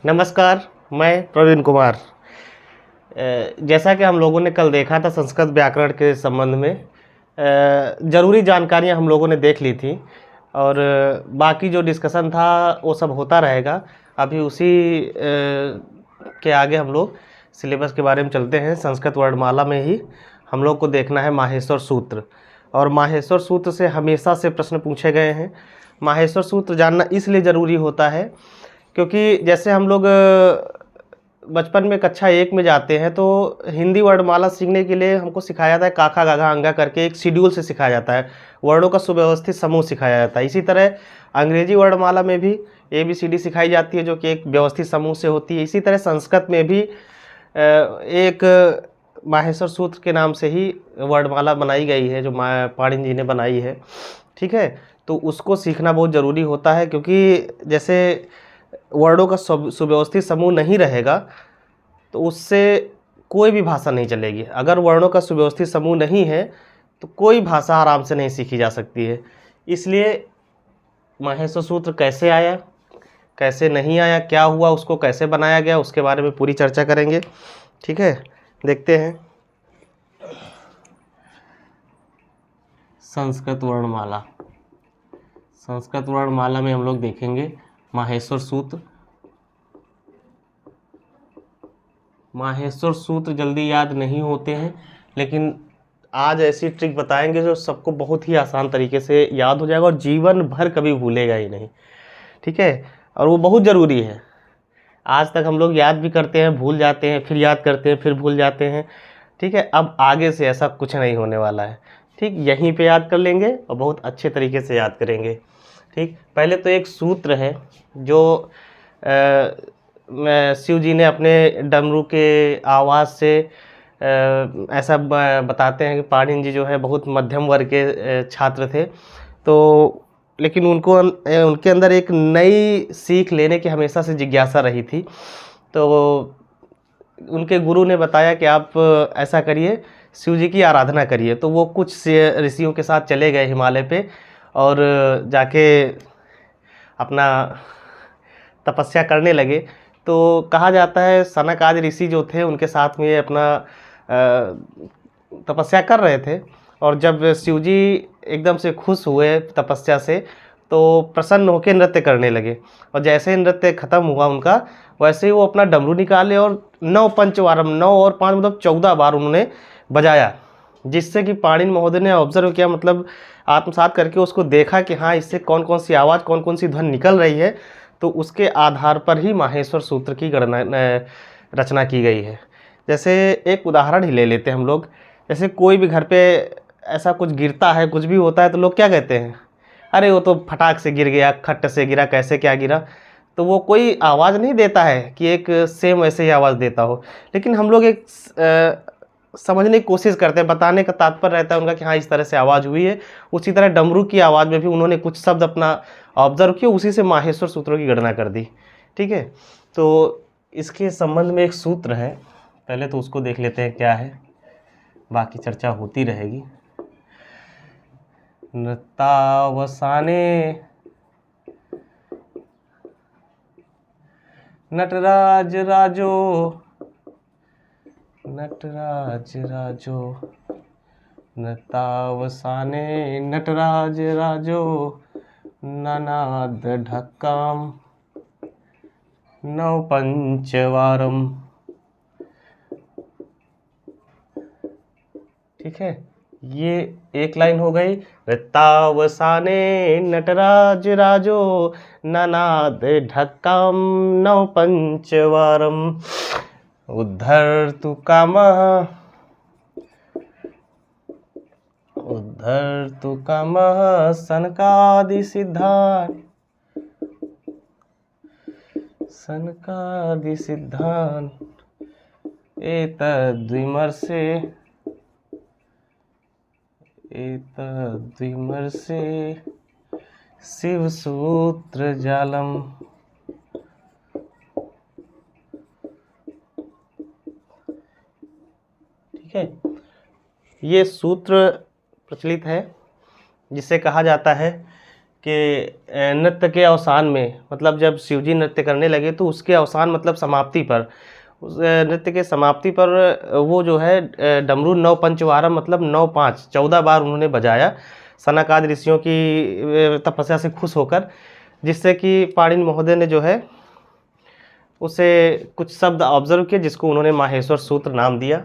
नमस्कार, मैं प्रवीण कुमार। जैसा कि हम लोगों ने कल देखा था संस्कृत व्याकरण के संबंध में ज़रूरी जानकारियां हम लोगों ने देख ली थी और बाकी जो डिस्कशन था वो सब होता रहेगा। अभी उसी के आगे हम लोग सिलेबस के बारे में चलते हैं। संस्कृत वर्णमाला में ही हम लोग को देखना है माहेश्वर सूत्र, और माहेश्वर सूत्र से हमेशा से प्रश्न पूछे गए हैं। माहेश्वर सूत्र जानना इसलिए ज़रूरी होता है क्योंकि जैसे हम लोग बचपन में कक्षा 1 में जाते हैं तो हिंदी वर्णमाला सीखने के लिए हमको सिखाया जाता है काखा गाघा अंगा करके, एक शेड्यूल से सिखाया जाता है, वर्णों का सुव्यवस्थित समूह सिखाया जाता है। इसी तरह अंग्रेजी वर्णमाला में भी ABCD सिखाई जाती है जो कि एक व्यवस्थित समूह से होती है। इसी तरह संस्कृत में भी एक माहेश्वर सूत्र के नाम से ही वर्णमाला बनाई गई है जो पाणिनि जी ने बनाई है। ठीक है, तो उसको सीखना बहुत ज़रूरी होता है क्योंकि जैसे वर्णों का सुव्यवस्थित समूह नहीं रहेगा तो उससे कोई भी भाषा नहीं चलेगी। अगर वर्णों का सुव्यवस्थित समूह नहीं है तो कोई भाषा आराम से नहीं सीखी जा सकती है। इसलिए माहेश्वर सूत्र कैसे आया, कैसे नहीं आया, क्या हुआ, उसको कैसे बनाया गया, उसके बारे में पूरी चर्चा करेंगे। ठीक है, देखते हैं। संस्कृत वर्णमाला, संस्कृत वर्णमाला में हम लोग देखेंगे माहेश्वर सूत्र। माहेश्वर सूत्र जल्दी याद नहीं होते हैं, लेकिन आज ऐसी ट्रिक बताएंगे जो सबको बहुत ही आसान तरीके से याद हो जाएगा और जीवन भर कभी भूलेगा ही नहीं। ठीक है, और वो बहुत ज़रूरी है। आज तक हम लोग याद भी करते हैं, भूल जाते हैं, फिर याद करते हैं, फिर भूल जाते हैं। ठीक है, अब आगे से ऐसा कुछ नहीं होने वाला है। ठीक, यहीं पे याद कर लेंगे और बहुत अच्छे तरीके से याद करेंगे। ठीक, पहले तो एक सूत्र है जो शिव जी ने अपने डमरू के आवाज़ से ऐसा बताते हैं कि पाणिनि जी जो है बहुत मध्यम वर्ग के छात्र थे, तो लेकिन उनके अंदर एक नई सीख लेने की हमेशा से जिज्ञासा रही थी। तो उनके गुरु ने बताया कि आप ऐसा करिए, शिव जी की आराधना करिए। तो वो कुछ ऋषियों के साथ चले गए हिमालय पे और जाके अपना तपस्या करने लगे। तो कहा जाता है सनक आदि ऋषि जो थे उनके साथ में अपना तपस्या कर रहे थे, और जब शिव जी एकदम से खुश हुए तपस्या से तो प्रसन्न होकर नृत्य करने लगे। और जैसे ही नृत्य खत्म हुआ उनका, वैसे ही वो अपना डमरू निकाले और 9 पंचवारम, 9 और 5 मतलब 14 बार उन्होंने बजाया, जिससे कि पाणिनि महोदय ने ऑब्जर्व किया, मतलब आत्मसात करके उसको देखा कि हाँ इससे कौन कौन सी आवाज़, कौन कौन सी ध्वन निकल रही है। तो उसके आधार पर ही माहेश्वर सूत्र की रचना की गई है। जैसे एक उदाहरण ही ले लेते हैं हम लोग। जैसे कोई भी घर पे ऐसा कुछ गिरता है, कुछ भी होता है, तो लोग क्या कहते हैं, अरे वो तो फटाक से गिर गया, खट से गिरा, कैसे क्या गिरा। तो वो कोई आवाज़ नहीं देता है कि एक सेम वैसे ही आवाज़ देता हो, लेकिन हम लोग एक समझने की कोशिश करते हैं, बताने का तात्पर्य रहता है उनका कि हाँ इस तरह से आवाज़ हुई है। उसी तरह डमरू की आवाज़ में भी उन्होंने कुछ शब्द अपना ऑब्जर्व किया, उसी से माहेश्वर सूत्रों की गणना कर दी। ठीक है, तो इसके संबंध में एक सूत्र है, पहले तो उसको देख लेते हैं क्या है, बाकी चर्चा होती रहेगी। नृत्तावसाने नटराज राजो, नटराज राजो, नृत्तावसाने नटराज राजो, नानाद ढक्काम 9 पंचवारम। ठीक है, ये एक लाइन हो गई। नृत्तावसाने नटराज राजो, नानाद ढक्काम 9 पंचवारम, उद्धर्तु कामः, उद्धर्तु कामः सनकादि सिद्धान्, सनकादि सिद्धान् एतद्विमर्शे, एतद्विमर्शे शिवसूत्र जालम। ठीक है, ये सूत्र प्रचलित है जिसे कहा जाता है नृत्य के अवसान में, मतलब जब शिव जी नृत्य करने लगे तो उसके अवसान मतलब समाप्ति पर, उस नृत्य के समाप्ति पर वो जो है डमरू 9 पंचवारम मतलब 9 5 14 बार उन्होंने बजाया सनक आदि ऋषियों की तपस्या से खुश होकर, जिससे कि पाणिनि महोदय ने जो है उसे कुछ शब्द ऑब्जर्व किए जिसको उन्होंने माहेश्वर सूत्र नाम दिया।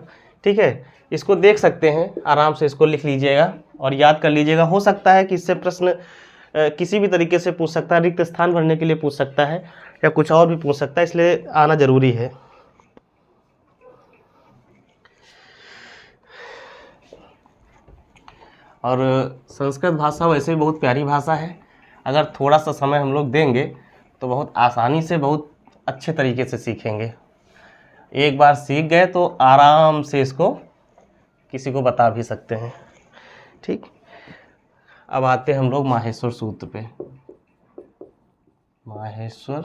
ठीक है, इसको देख सकते हैं, आराम से इसको लिख लीजिएगा और याद कर लीजिएगा। हो सकता है कि इससे प्रश्न किसी भी तरीके से पूछ सकता है, रिक्त स्थान भरने के लिए पूछ सकता है या कुछ और भी पूछ सकता है, इसलिए आना जरूरी है। और संस्कृत भाषा वैसे भी बहुत प्यारी भाषा है, अगर थोड़ा सा समय हम लोग देंगे तो बहुत आसानी से बहुत अच्छे तरीके से सीखेंगे। एक बार सीख गए तो आराम से इसको किसी को बता भी सकते हैं। ठीक, अब आते हैं हम लोग माहेश्वर सूत्र पे। माहेश्वर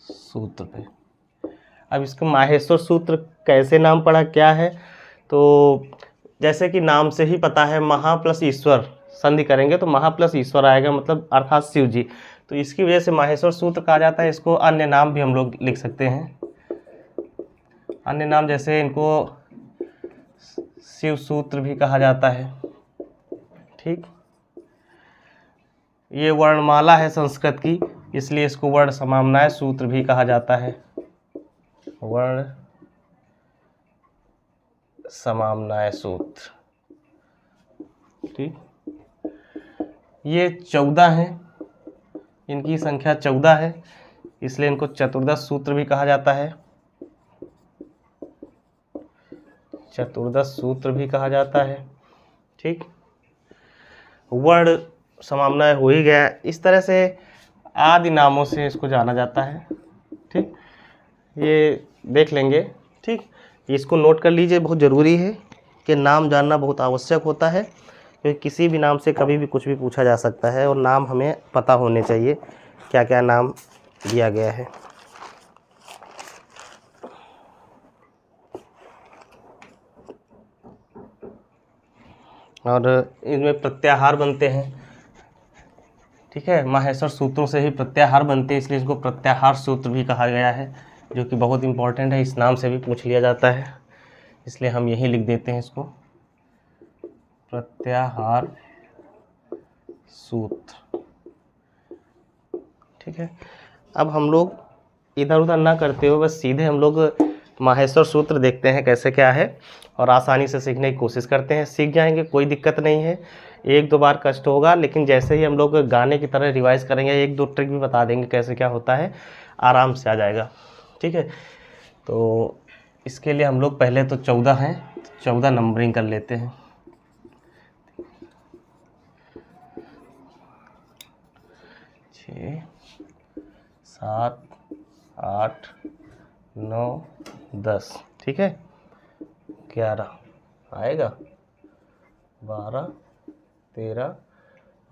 सूत्र पे, अब इसको माहेश्वर सूत्र कैसे नाम पड़ा, क्या है, तो जैसे कि नाम से ही पता है, महा प्लस ईश्वर संधि करेंगे तो महा प्लस ईश्वर आएगा, मतलब अर्थात शिव जी, तो इसकी वजह से माहेश्वर सूत्र कहा जाता है। इसको अन्य नाम भी हम लोग लिख सकते हैं, अन्य नाम जैसे इनको शिव सूत्र भी कहा जाता है। ठीक, ये वर्णमाला है संस्कृत की, इसलिए इसको वर्ण समाम्नाय सूत्र भी कहा जाता है, वर्ण समाम्नाय सूत्र। ठीक, ये 14 हैं, इनकी संख्या 14 है, इसलिए इनको चतुर्दश सूत्र भी कहा जाता है, चतुर्दश सूत्र भी कहा जाता है। ठीक, वर्ण समाम्नाय हो ही गया, इस तरह से आदि नामों से इसको जाना जाता है। ठीक, ये देख लेंगे। ठीक, इसको नोट कर लीजिए, बहुत ज़रूरी है कि नाम जानना बहुत आवश्यक होता है, क्योंकि किसी भी नाम से कभी भी कुछ भी पूछा जा सकता है, और नाम हमें पता होने चाहिए क्या क्या नाम दिया गया है। और इनमें प्रत्याहार बनते हैं। ठीक है, माहेश्वर सूत्रों से ही प्रत्याहार बनते हैं, इसलिए इसको प्रत्याहार सूत्र भी कहा गया है, जो कि बहुत इंपॉर्टेंट है, इस नाम से भी पूछ लिया जाता है, इसलिए हम यही लिख देते हैं इसको, प्रत्याहार सूत्र। ठीक है, अब हम लोग इधर उधर ना करते हुए बस सीधे हम लोग माहेश्वर सूत्र देखते हैं कैसे क्या है, और आसानी से सीखने की कोशिश करते हैं। सीख जाएंगे, कोई दिक्कत नहीं है, 1-2 बार कष्ट होगा, लेकिन जैसे ही हम लोग गाने की तरह रिवाइज करेंगे, 1-2 ट्रिक भी बता देंगे कैसे क्या होता है, आराम से आ जाएगा। ठीक है, तो इसके लिए हम लोग पहले तो 14 हैं, 14 नंबरिंग कर लेते हैं। 6 7 8 9 10, ठीक है, 11 आएगा, 12 13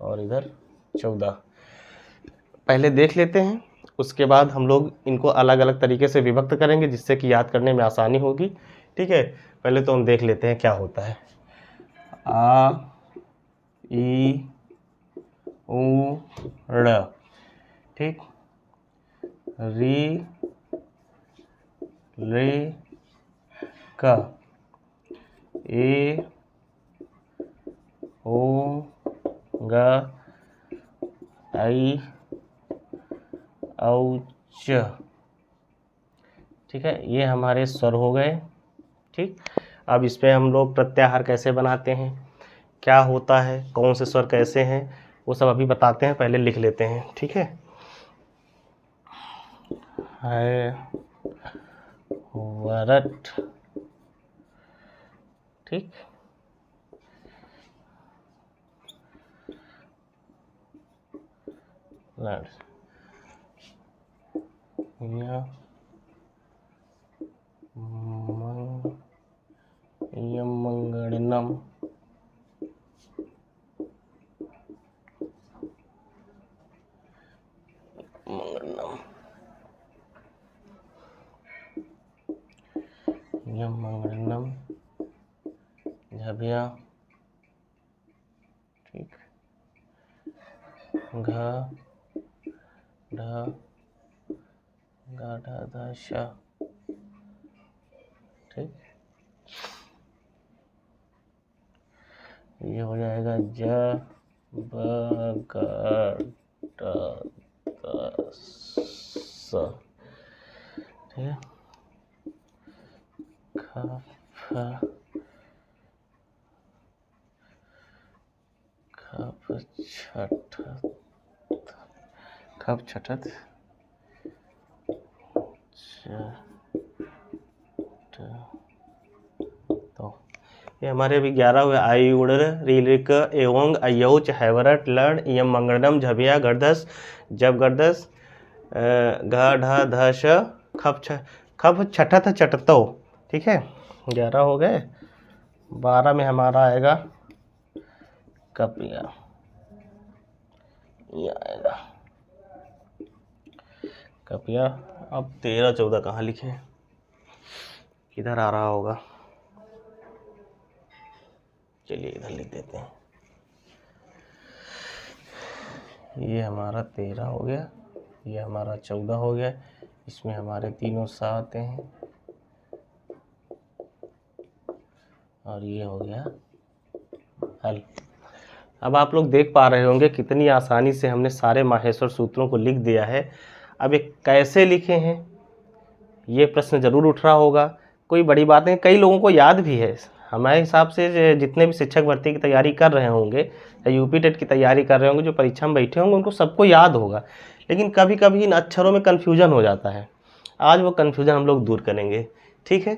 और इधर 14। पहले देख लेते हैं, उसके बाद हम लोग इनको अलग अलग तरीके से विभक्त करेंगे, जिससे कि याद करने में आसानी होगी। ठीक है, पहले तो हम देख लेते हैं क्या होता है। आ ई उ ड़, ठीक, री रे क, ए ओ ग आई औ च। ठीक है, ये हमारे स्वर हो गए। ठीक, अब इस पे हम लोग प्रत्याहार कैसे बनाते हैं, क्या होता है, कौन से स्वर कैसे हैं, वो सब अभी बताते हैं, पहले लिख लेते हैं। ठीक है, वरट, ठीक, मंगणम, मंगणम झबिया, ठीक, घ ढ गा ढा धा श। ठीक, ये हो जाएगा ज ब ग ट त स। ठीक है, ख फ खप छठत तो ये हमारे अभी 11 हुए। आई उड़र रीलिक एवं अयौच हैवरट लड़ यम मंगड़म झबिया गर्दस जब गर्दस घ ढ ध श खप छठत चटतो। ठीक है, 11 हो गए। 12 में हमारा आएगा कपिया, ये आएगा कपिया। अब 13 14 कहाँ लिखे, किधर आ रहा होगा, चलिए इधर लिख देते हैं। ये हमारा 13 हो गया, ये हमारा 14 हो गया, इसमें हमारे तीनों सा आते हैं और ये हो गया हल। अब आप लोग देख पा रहे होंगे कितनी आसानी से हमने सारे माहेश्वर सूत्रों को लिख दिया है। अब ये कैसे लिखे हैं, ये प्रश्न जरूर उठ रहा होगा। कोई बड़ी बात नहीं, कई लोगों को याद भी है। हमारे हिसाब से जितने भी शिक्षक भर्ती की तैयारी कर रहे होंगे या यूपी टेट की तैयारी कर रहे होंगे, जो परीक्षा में बैठे होंगे, उनको सबको याद होगा। लेकिन कभी कभी इन अक्षरों में कन्फ्यूजन हो जाता है। आज वो कन्फ्यूजन हम लोग दूर करेंगे। ठीक है,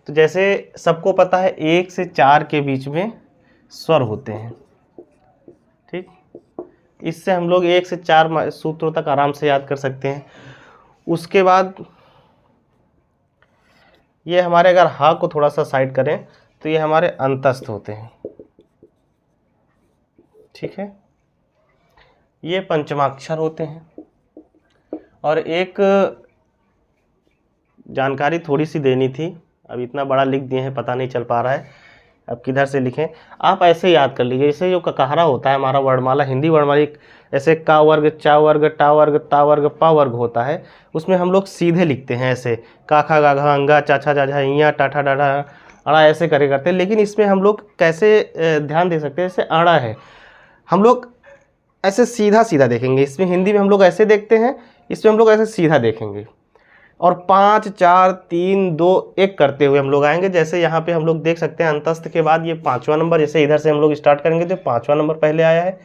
तो जैसे सबको पता है 1 से 4 के बीच में स्वर होते हैं। ठीक, इससे हम लोग 1 से 4 सूत्रों तक आराम से याद कर सकते हैं। उसके बाद ये हमारे, अगर हा को थोड़ा सा साइड करें तो ये हमारे अंतस्थ होते हैं। ठीक है, ये पंचमाक्षर होते हैं। और एक जानकारी थोड़ी सी देनी थी, अब इतना बड़ा लिख दिए हैं, पता नहीं चल पा रहा है अब किधर से लिखें। आप ऐसे याद कर लीजिए, जैसे जो ककारा होता है हमारा वर्णमाला, हिंदी वर्णमाला, ऐसे का वर्ग चा वर्ग टा वर्ग ता वर्ग पा वर्ग होता है, उसमें हम लोग सीधे लिखते हैं ऐसे का खा गा घा अंगा चा छा जा झा इया टाठा डाढ़ा अड़ा, ऐसे करे करते हैं। लेकिन इसमें हम लोग कैसे ध्यान दे सकते हैं, जैसे अड़ा है, हम लोग ऐसे सीधा सीधा देखेंगे। इसमें हिंदी में हम लोग ऐसे देखते हैं, इसमें हम लोग ऐसे सीधा देखेंगे और 5 4 3 2 1 करते हुए हम लोग आएंगे। जैसे यहाँ पे हम लोग देख सकते हैं अंतस्थ के बाद ये 5वां नंबर, जैसे इधर से हम लोग स्टार्ट करेंगे तो 5वां नंबर पहले आया है,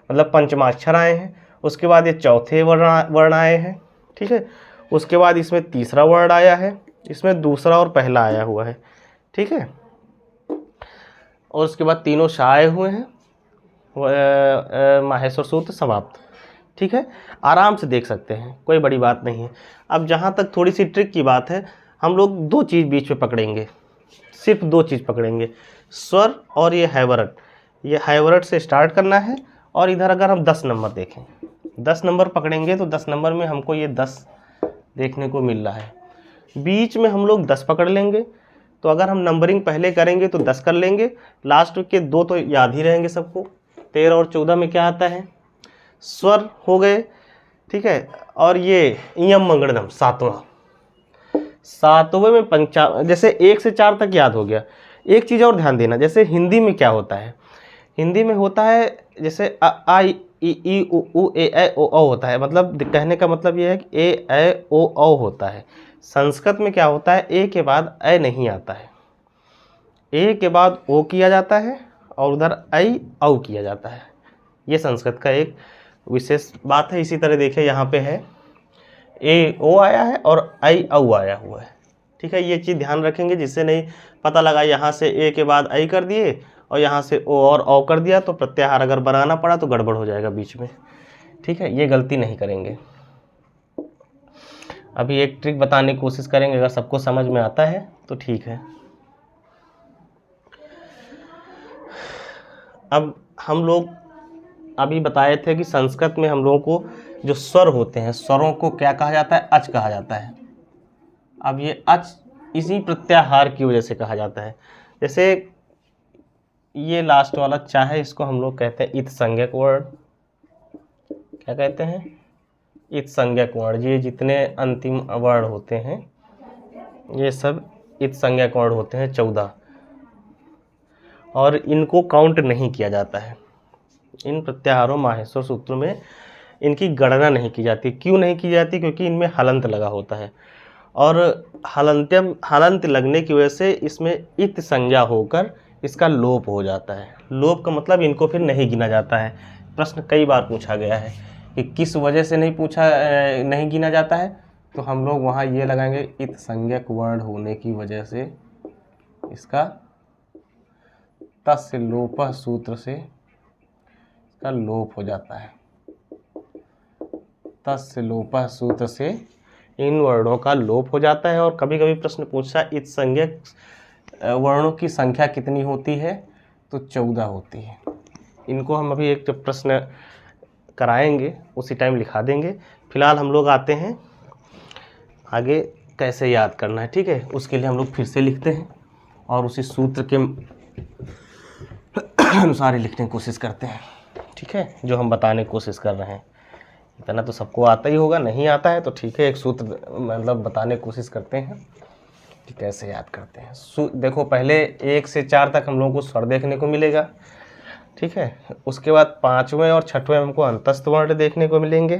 मतलब पंचमाक्षर आए हैं। उसके बाद ये चौथे वर्ण आए हैं। ठीक है, उसके बाद इसमें तीसरा वर्ण आया है, इसमें दूसरा और पहला आया हुआ है। ठीक है, और उसके बाद तीनों शा आए हुए हैं, माहेश्वर सूत्र समाप्त। ठीक है, आराम से देख सकते हैं, कोई बड़ी बात नहीं है। अब जहाँ तक थोड़ी सी ट्रिक की बात है, हम लोग 2 चीज़ बीच में पकड़ेंगे, सिर्फ 2 चीज़ पकड़ेंगे, स्वर और ये हैवरट। ये हैवरट से स्टार्ट करना है। और इधर अगर हम 10 नंबर देखें, 10 नंबर पकड़ेंगे तो 10 नंबर में हमको ये 10 देखने को मिल रहा है। बीच में हम लोग 10 पकड़ लेंगे, तो अगर हम नंबरिंग पहले करेंगे तो 10 कर लेंगे, लास्ट के 2 तो याद ही रहेंगे सबको। 13 और 14 में क्या आता है, स्वर हो गए। ठीक है, और ये यम मंगड़म 7वें में जैसे 1 से 4 तक याद हो गया। एक चीज़ और ध्यान देना, जैसे हिंदी में क्या होता है, हिंदी में होता है जैसे अ आ इ ई उ ऊ ए ऐ ओ औ होता है, मतलब कहने का मतलब ये है कि ए ऐ ओ औ होता है। संस्कृत में क्या होता है, ए के बाद ऐ नहीं आता है, ए के बाद ओ किया जाता है और उधर ऐ औ किया जाता है। ये संस्कृत का एक विशेष बात है। इसी तरह देखिए यहाँ पे है ए ओ आया है और ऐ औ आया हुआ है। ठीक है, ये चीज़ ध्यान रखेंगे, जिससे नहीं पता लगा यहाँ से ए के बाद ऐ कर दिए और यहाँ से ओ और औ कर दिया, तो प्रत्याहार अगर बनाना पड़ा तो गड़बड़ हो जाएगा बीच में। ठीक है, ये गलती नहीं करेंगे। अभी एक ट्रिक बताने की कोशिश करेंगे, अगर सबको समझ में आता है तो ठीक है। अब हम लोग अभी बताए थे कि संस्कृत में हम लोगों को जो स्वर होते हैं, स्वरों को क्या कहा जाता है, अच कहा जाता है। अब ये अच इसी प्रत्याहार की वजह से कहा जाता है। जैसे ये लास्ट वाला चा है, इसको हम लोग कहते हैं इत संज्ञक वर्ण। क्या कहते हैं, इत संज्ञक वर्ण। ये जितने अंतिम वर्ण होते हैं ये सब इत संज्ञक वर्ण होते हैं 14, और इनको काउंट नहीं किया जाता है। इन प्रत्याहारों माहेश्वर सूत्रों में इनकी गणना नहीं की जाती। क्यों नहीं की जाती? क्योंकि इनमें हलंत लगा होता है, और हलंत लगने की वजह से इसमें इत संज्ञा होकर इसका लोप हो जाता है। लोप का मतलब इनको फिर नहीं गिना जाता है। प्रश्न कई बार पूछा गया है कि किस वजह से नहीं गिना जाता है, तो हम लोग वहाँ ये लगाएंगे, इत संज्ञक वर्ण होने की वजह से इसका तस्य लोप सूत्र से इसका लोप हो जाता है। तस्य लोप सूत्र से इन वर्णों का लोप हो जाता है। और कभी कभी प्रश्न पूछा इत संज्ञक वर्णों की संख्या कितनी होती है, तो 14 होती है। इनको हम अभी एक प्रश्न कराएंगे उसी टाइम लिखा देंगे। फिलहाल हम लोग आते हैं आगे कैसे याद करना है, ठीक है। उसके लिए हम लोग फिर से लिखते हैं और उसी सूत्र के अनुसार ही लिखने की कोशिश करते हैं, ठीक है, जो हम बताने की कोशिश कर रहे हैं। इतना तो सबको आता ही होगा, नहीं आता है तो ठीक है, एक सूत्र मतलब बताने की कोशिश करते हैं कि कैसे याद करते हैं। देखो पहले 1 से 4 तक हम लोगों को स्वर देखने को मिलेगा, ठीक है। उसके बाद 5वें और 6वें हमको अंतस्थ वर्ण देखने को मिलेंगे।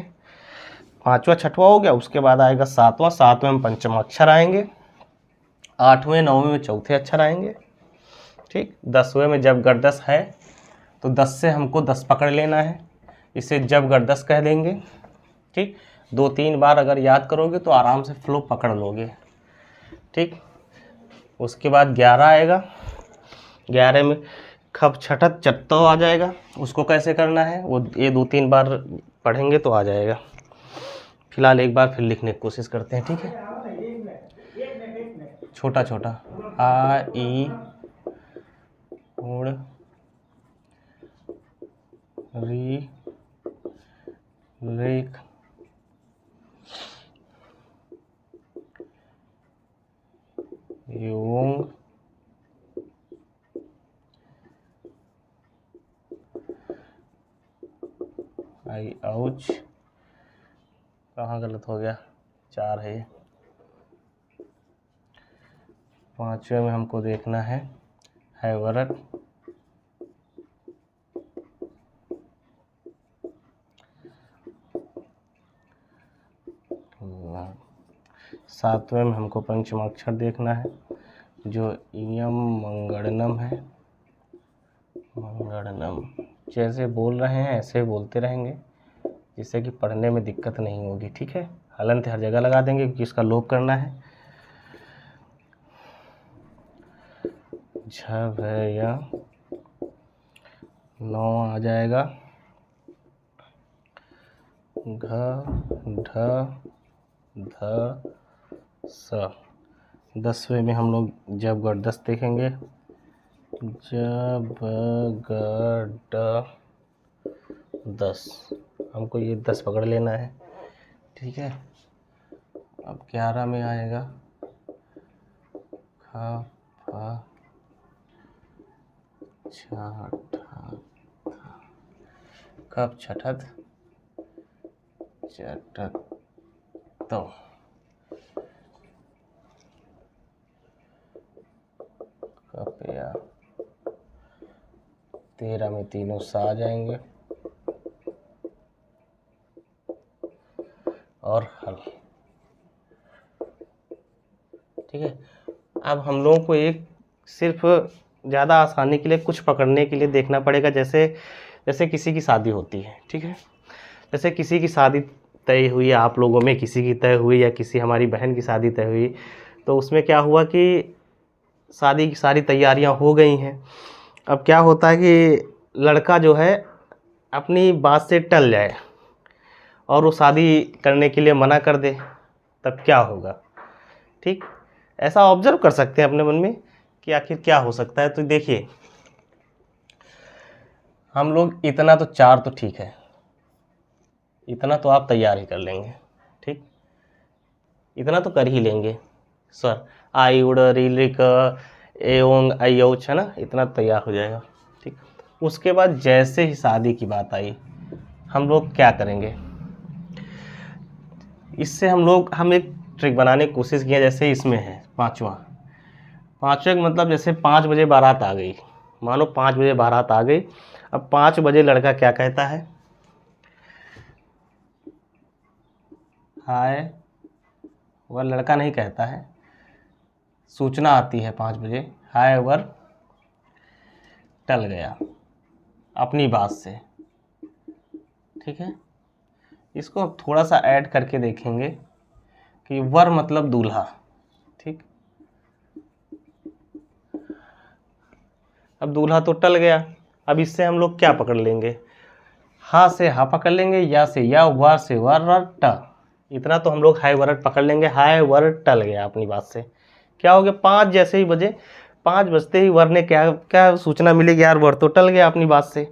5वां 6वां हो गया, उसके बाद आएगा 7वां, 7वें में पंचम अक्षर आएंगे, 8वें 9वें में चौथे अक्षर आएंगे, ठीक। 10वें में जब गर्दश है तो 10 से हमको 10 पकड़ लेना है, इसे जब गर्दश कह देंगे, ठीक। 2-3 बार अगर याद करोगे तो आराम से फ्लो पकड़ लोगे, ठीक। उसके बाद 11 आएगा, 11 में खप छठत चत्तो आ जाएगा। उसको कैसे करना है वो ये 2-3 बार पढ़ेंगे तो आ जाएगा। फिलहाल एक बार फिर लिखने की कोशिश करते हैं, ठीक है। छोटा छोटा आ ई उड़ री रेख यों आई औच, कहाँ गलत हो गया, 4 है ये। 5वें में हमको देखना है वरत, 7वें में हमको पंचमाक्षर देखना है जो इयम मंगड़नम है। मंगड़नम जैसे बोल रहे हैं ऐसे बोलते रहेंगे जिससे कि पढ़ने में दिक्कत नहीं होगी, ठीक है। हलंत हर जगह लगा देंगे क्योंकि इसका लोप करना है। झ है या 9 आ जाएगा, घ ढ ध स। 10वें में हम लोग जब गर्दश देखेंगे, जब ग 10, हमको ये 10 पकड़ लेना है, ठीक है। अब 11 में आएगा ख फ छ ठ कप छठत चटत तो। कपया 13 में तीनों सा आ जाएंगे और हल, ठीक है। अब हम लोगों को एक सिर्फ ज़्यादा आसानी के लिए कुछ पकड़ने के लिए देखना पड़ेगा। जैसे किसी की शादी होती है, ठीक है। जैसे किसी की शादी तय हुई, आप लोगों में किसी की तय हुई या किसी हमारी बहन की शादी तय हुई, तो उसमें क्या हुआ कि शादी की सारी तैयारियां हो गई हैं। अब क्या होता है कि लड़का जो है अपनी बात से टल जाए और वो शादी करने के लिए मना कर दे, तब क्या होगा, ठीक। ऐसा ऑब्जर्व कर सकते हैं अपने मन में कि आखिर क्या हो सकता है। तो देखिए हम लोग इतना तो 4 तो ठीक है, इतना तो आप तैयार ही कर लेंगे, ठीक, इतना तो कर ही लेंगे सर। आई उड़ री लिक ए ओंग आई औच है ना, इतना तैयार हो जाएगा, ठीक। उसके बाद जैसे ही शादी की बात आई हम लोग क्या करेंगे, इससे हम एक ट्रिक बनाने की कोशिश किया, जैसे इसमें है पाँचवा का मतलब जैसे 5 बजे बारात आ गई, मानो 5 बजे बारात आ गई। अब 5 बजे लड़का क्या कहता है, हाय, वह लड़का नहीं कहता है, सूचना आती है 5 बजे, हाय वर टल गया अपनी बात से। ठीक है, इसको अब थोड़ा सा ऐड करके देखेंगे कि वर मतलब दूल्हा। ठीक, अब दूल्हा तो टल गया, अब इससे हम लोग क्या पकड़ लेंगे, हा से हा पकड़ लेंगे, या से या, वर से वर, ट, इतना तो हम लोग हाय वर पकड़ लेंगे। हाय वर टल गया अपनी बात से, क्या हो गया, 5 जैसे ही बजे, 5 बजते ही वर ने क्या क्या सूचना मिलेगी, यार वर तो टल गया अपनी बात से।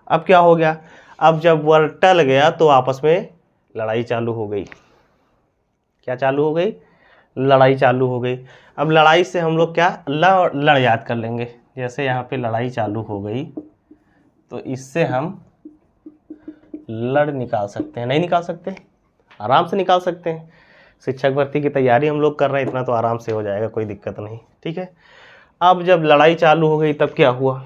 अब क्या हो गया, अब जब वर टल गया तो आपस में लड़ाई चालू हो गई। क्या चालू हो गई, लड़ाई चालू हो गई। अब लड़ाई से हम लोग क्या लड़ याद कर लेंगे, जैसे यहाँ पे लड़ाई चालू हो गई तो इससे हम लड़ निकाल सकते हैं, नहीं निकाल सकते, आराम से निकाल सकते हैं। शिक्षक भर्ती की तैयारी हम लोग कर रहे हैं, इतना तो आराम से हो जाएगा, कोई दिक्कत नहीं। ठीक है, अब जब लड़ाई चालू हो गई तब क्या हुआ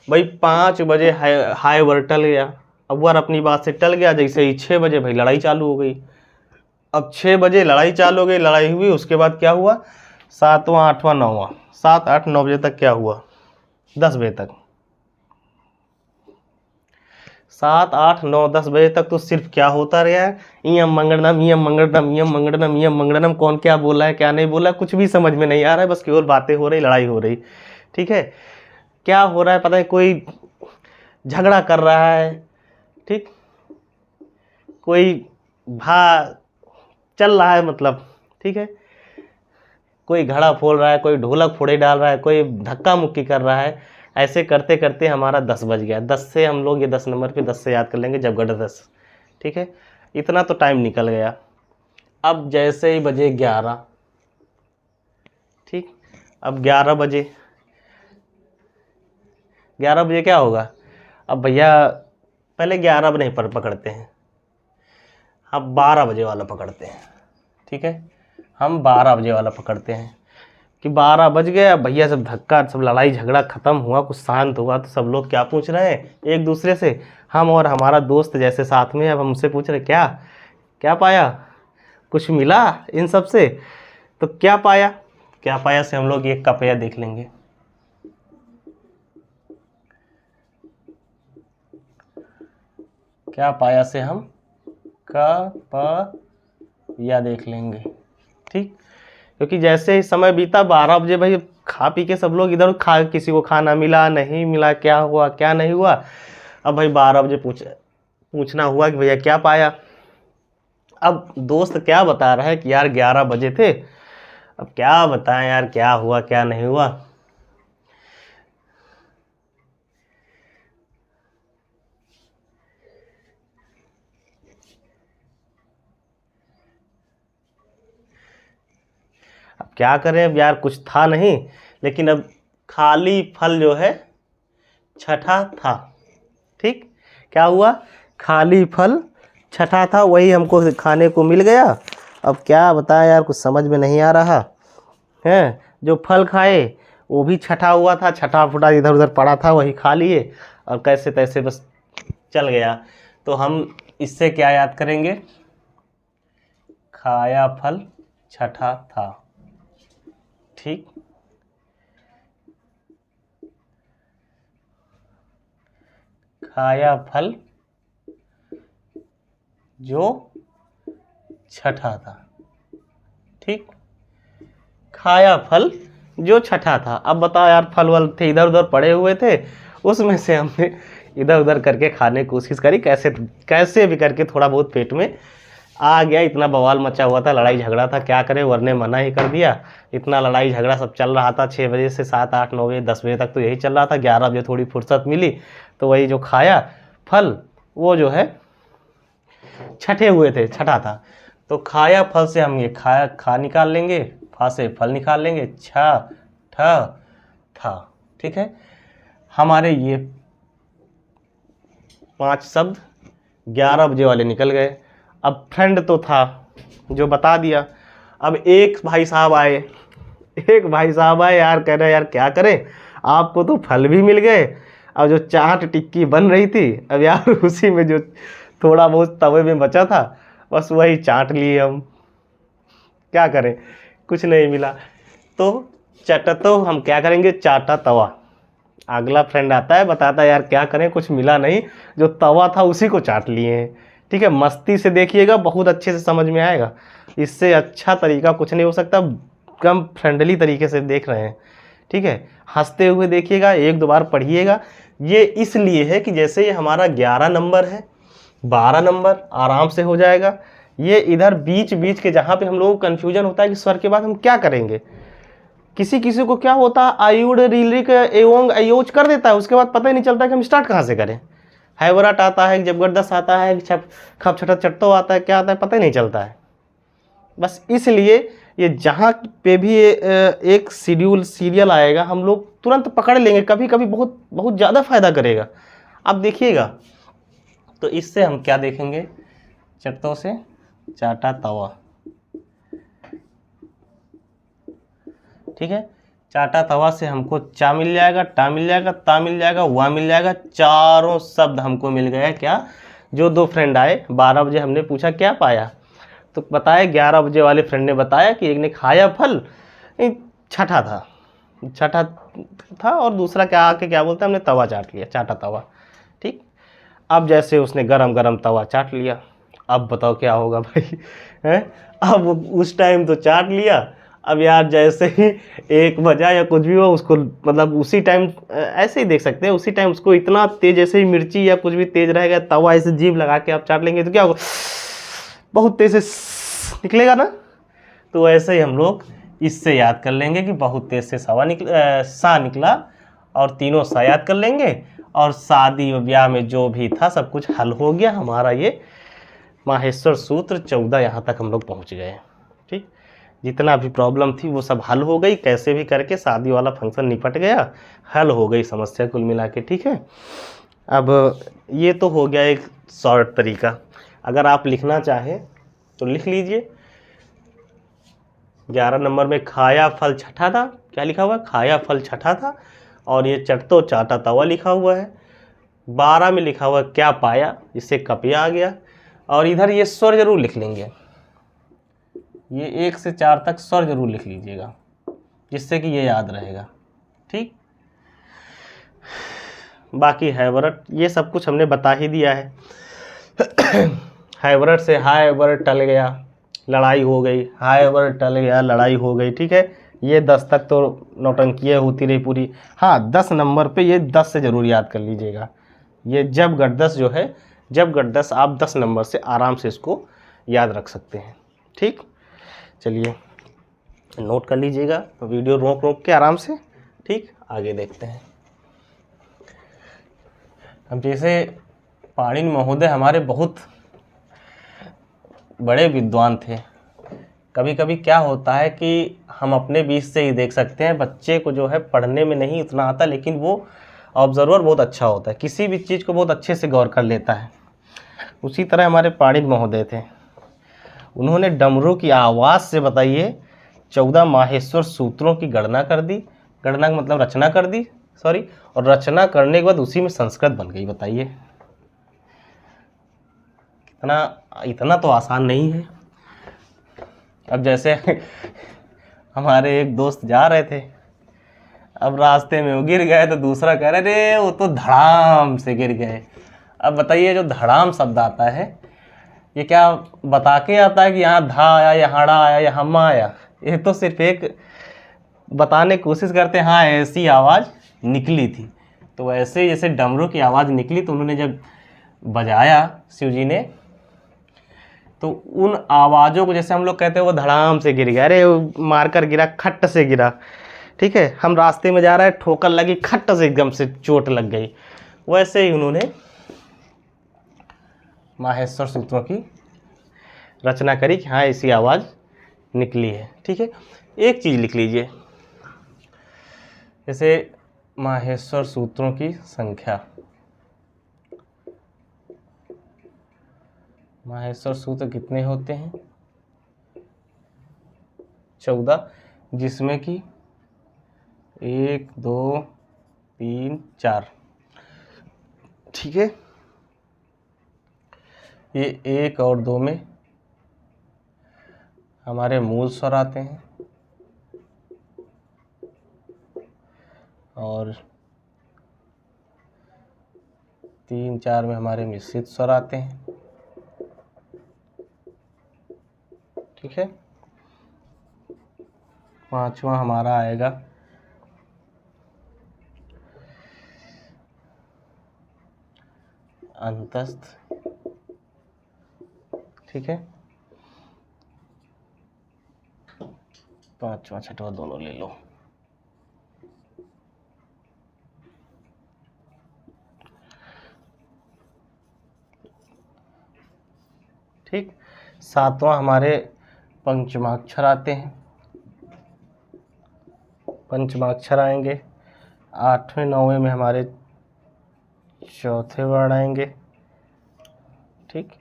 भाई, 5 बजे हाय वर टल गया। अब वर अपनी बात से टल गया, जैसे ही 6 बजे भाई लड़ाई चालू हो गई। अब 6 बजे लड़ाई चालू हो गई, लड़ाई हुई, उसके बाद क्या हुआ, 7वां 8वां 9वां, 7 8 9 बजे तक क्या हुआ, 10 बजे तक, 7 8 9 10 बजे तक तो सिर्फ क्या होता रहा है, इयम मंगड़नम इयम मंगड़नम इयम मंगड़नम इयम मंगड़नम। कौन क्या बोला है क्या नहीं बोला है कुछ भी समझ में नहीं आ रहा है, बस केवल बातें हो रही, लड़ाई हो रही। ठीक है, क्या हो रहा है पता है, कोई झगड़ा कर रहा है, ठीक, कोई भा चल रहा है मतलब, ठीक है, कोई घड़ा फोड़ रहा है, कोई ढोलक फोड़े डाल रहा है, कोई धक्का मुक्की कर रहा है। ऐसे करते करते हमारा 10 बज गया। 10 से हम लोग ये 10 नंबर पे 10 से याद कर लेंगे, जब गढ़ 10। ठीक है, इतना तो टाइम निकल गया। अब जैसे ही बजे 11, ठीक, अब 11 बजे, 11 बजे क्या होगा, अब भैया पहले 11 नहीं पर पकड़ते हैं, अब 12 बजे वाला पकड़ते हैं। ठीक है, हम 12 बजे वाला पकड़ते हैं कि 12 बज गए। भैया सब धक्का, सब लड़ाई झगड़ा ख़त्म हुआ, कुछ शांत हुआ, तो सब लोग क्या पूछ रहे हैं एक दूसरे से, हम और हमारा दोस्त जैसे साथ में, अब हमसे पूछ रहे क्या क्या पाया, कुछ मिला इन सब से, तो क्या पाया, क्या पाया से हम लोग एक का पया देख लेंगे। क्या पाया से हम का प या देख लेंगे। ठीक, क्योंकि जैसे ही समय बीता 12 बजे भाई खा पी के सब लोग इधर किसी को खाना मिला नहीं मिला, क्या हुआ क्या नहीं हुआ। अब भाई 12 बजे पूछना हुआ कि भैया क्या पाया। अब दोस्त क्या बता रहा है कि यार 11 बजे थे, अब क्या बताएं यार क्या हुआ क्या नहीं हुआ। अब क्या करें, अब यार कुछ था नहीं, लेकिन अब खाली फल जो है छठा था। ठीक, क्या हुआ, खाली फल छठा था, वही हमको खाने को मिल गया। अब क्या बताएं यार, कुछ समझ में नहीं आ रहा है। जो फल खाए वो भी छठा हुआ था, छठा फुटा इधर उधर पड़ा था, वही खा लिए और कैसे तैसे बस चल गया। तो हम इससे क्या याद करेंगे, खाया फल छठा था। ठीक, खाया फल जो छठा था। ठीक, खाया फल जो छठा था। अब बताओ यार, फल वल थे इधर उधर पड़े हुए थे, उसमें से हमने इधर उधर करके खाने की कोशिश करी, कैसे कैसे भी करके थोड़ा बहुत पेट में आ गया। इतना बवाल मचा हुआ था, लड़ाई झगड़ा था, क्या करें, वरने मना ही कर दिया। इतना लड़ाई झगड़ा सब चल रहा था 6 बजे से 7 8 9 बजे 10 बजे तक तो यही चल रहा था। 11 बजे थोड़ी फुर्सत मिली तो वही जो खाया फल वो जो है छठे हुए थे, छठा था। तो खाया फल से हम ये खाया खा निकाल लेंगे, फा से फल निकाल लेंगे, छ ठ था। ठीक है, हमारे ये 5 शब्द 11 बजे वाले निकल गए। अब फ्रेंड तो था जो बता दिया। अब एक भाई साहब आए यार, कह रहे यार क्या करें, आपको तो फल भी मिल गए, अब जो चाट टिक्की बन रही थी, अब यार उसी में जो थोड़ा बहुत तवे में बचा था बस वही चाट लिए हम, क्या करें, कुछ नहीं मिला। तो तो हम क्या करेंगे, चाटा तवा। अगला फ्रेंड आता है बताता है यार क्या करें, कुछ मिला नहीं, जो तवा था उसी को चाट लिए हैं। ठीक है, मस्ती से देखिएगा, बहुत अच्छे से समझ में आएगा। इससे अच्छा तरीका कुछ नहीं हो सकता, कम फ्रेंडली तरीके से देख रहे हैं। ठीक है, हंसते हुए देखिएगा, एक दो बार पढ़िएगा। ये इसलिए है कि जैसे ये हमारा 11 नंबर है, 12 नंबर आराम से हो जाएगा। ये इधर बीच बीच के जहाँ पे हम लोगों को कन्फ्यूजन होता है कि स्वर के बाद हम क्या करेंगे, किसी किसी को क्या होता है आयुड रीलिक एवं अयोज कर देता है, उसके बाद पता ही नहीं चलता कि हम स्टार्ट कहाँ से करें। हैवराट आता है, जबरदस्त आता है, खप छटा चट्टो आता है, क्या आता है पता ही नहीं चलता है। बस इसलिए ये जहाँ पे भी एक सीरियल आएगा हम लोग तुरंत पकड़ लेंगे, कभी कभी बहुत बहुत ज़्यादा फायदा करेगा। अब देखिएगा, तो इससे हम क्या देखेंगे, चट्टों से चाटा तवा। ठीक है, चाटा तवा से हमको चा मिल जाएगा, टा मिल जाएगा, ता मिल जाएगा, वा मिल जाएगा, चारों शब्द हमको मिल गए। क्या, जो दो फ्रेंड आए 12 बजे, हमने पूछा क्या पाया, तो बताया 11 बजे वाले फ्रेंड ने बताया कि एक ने खाया फल, छठा था और दूसरा क्या आके क्या बोलता है, हमने तवा चाट लिया, चाटा तवा। ठीक, अब जैसे उसने गरम गरम तवा चाट लिया, अब बताओ क्या होगा भाई हैं। अब उस टाइम तो चाट लिया, अब यार जैसे ही 1 बजा या कुछ भी हो उसको, मतलब उसी टाइम ऐसे ही देख सकते हैं, उसी टाइम उसको इतना तेज, जैसे ही मिर्ची या कुछ भी तेज रहेगा, तवा ऐसे जीभ लगा के आप चाट लेंगे तो क्या होगा, बहुत तेज से निकलेगा ना। तो ऐसे ही हम लोग इससे याद कर लेंगे कि बहुत तेज से सा निकला, और तीनों सा याद कर लेंगे, और शादी ब्याह में जो भी था सब कुछ हल हो गया। हमारा ये माहेश्वर सूत्र 14 यहाँ तक हम लोग पहुँच गए। ठीक, जितना भी प्रॉब्लम थी वो सब हल हो गई, कैसे भी करके शादी वाला फंक्शन निपट गया, हल हो गई समस्या कुल मिला के। ठीक है, अब ये तो हो गया एक शॉर्ट तरीका। अगर आप लिखना चाहें तो लिख लीजिए। 11 नंबर में खाया फल छठा था, क्या लिखा हुआ है, खाया फल छठा था, और ये चटतो चाटा तवा लिखा हुआ है। 12 में लिखा हुआ क्या पाया, जिससे कपिया आ गया। और इधर ये स्वर जरूर लिख लेंगे, ये 1 से 4 तक स्वर जरूर लिख लीजिएगा, जिससे कि ये याद रहेगा। ठीक, बाकी हैवरट ये सब कुछ हमने बता ही दिया है। हैवरट से हायवर टल गया, लड़ाई हो गई, हायवर टल गया, लड़ाई हो गई। ठीक है, ये 10 तक तो नौटंकियाँ होती रही पूरी। हाँ, 10 नंबर पे ये 10 से ज़रूर याद कर लीजिएगा। ये जब गढ़ 10 जो है, जब गढ़ 10 आप 10 नंबर से आराम से इसको याद रख सकते हैं। ठीक, चलिए नोट कर लीजिएगा, वीडियो रोक रोक के आराम से। ठीक, आगे देखते हैं। अब जैसे पाणिनि महोदय हमारे बहुत बड़े विद्वान थे। कभी कभी क्या होता है कि हम अपने बीच से ही देख सकते हैं, बच्चे को जो है पढ़ने में नहीं उतना आता, लेकिन वो ऑब्जर्वर बहुत अच्छा होता है, किसी भी चीज़ को बहुत अच्छे से गौर कर लेता है। उसी तरह हमारे पाणिनि महोदय थे, उन्होंने डमरू की आवाज़ से बताइए 14 माहेश्वर सूत्रों की गणना कर दी। गणना का मतलब रचना कर दी, सॉरी, और रचना करने के बाद उसी में संस्कृत बन गई। बताइए इतना तो आसान नहीं है। अब जैसे हमारे एक दोस्त जा रहे थे, अब रास्ते में वो गिर गए, तो दूसरा कह रहे रे वो तो धड़ाम से गिर गए। अब बताइए, जो धड़ाम शब्द आता है ये क्या बता के आता है कि यहाँ धा आया, यहाँ ड़ा आया, यहाँ मा आया? ये तो सिर्फ एक बताने की कोशिश करते हैं, हाँ ऐसी आवाज़ निकली थी। तो ऐसे जैसे डमरू की आवाज़ निकली, तो उन्होंने जब बजाया शिव जी ने, तो उन आवाज़ों को जैसे हम लोग कहते हैं वो धड़ाम से गिर गया, अरे मार कर गिरा, खट्ट से गिरा। ठीक है, हम रास्ते में जा रहे हैं, ठोकर लगी, खट्ट से एकदम से चोट लग गई। वैसे ही उन्होंने माहेश्वर सूत्रों की रचना करी कि हाँ ऐसी आवाज़ निकली है। ठीक है, एक चीज़ लिख लीजिए, जैसे माहेश्वर सूत्रों की संख्या, माहेश्वर सूत्र कितने होते हैं? 14, जिसमें कि 1 2 3 4, ठीक है। ये 1 और 2 में हमारे मूल स्वर आते हैं और 3 4 में हमारे मिश्रित स्वर आते हैं, ठीक है। 5वां हमारा आएगा अंतस्थ, ठीक है। 5वां 6वां दोनों ले लो। ठीक। 7वां हमारे पंचमाक्षर आते हैं, पंचमाक्षर आएंगे। 8वें 9वें में हमारे चौथे वर्ण आएंगे, ठीक।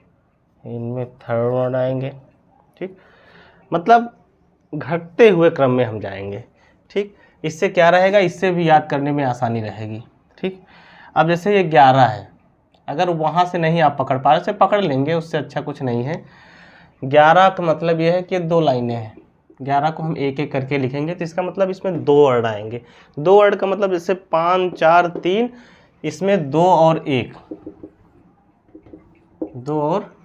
इनमें थर्ड वर्ण आएंगे, ठीक। मतलब घटते हुए क्रम में हम जाएंगे, ठीक। इससे क्या रहेगा, इससे भी याद करने में आसानी रहेगी, ठीक। अब जैसे ये 11 है, अगर वहाँ से नहीं आप पकड़ पा रहे, से पकड़ लेंगे, उससे अच्छा कुछ नहीं है। 11 का मतलब ये है कि 2 लाइनें हैं, 11 को हम एक एक करके लिखेंगे, तो इसका मतलब इसमें 2 वर्ड आएंगे। 2 वर्ड का मतलब जैसे 5 4 3, इसमें 2 और 1, 2 और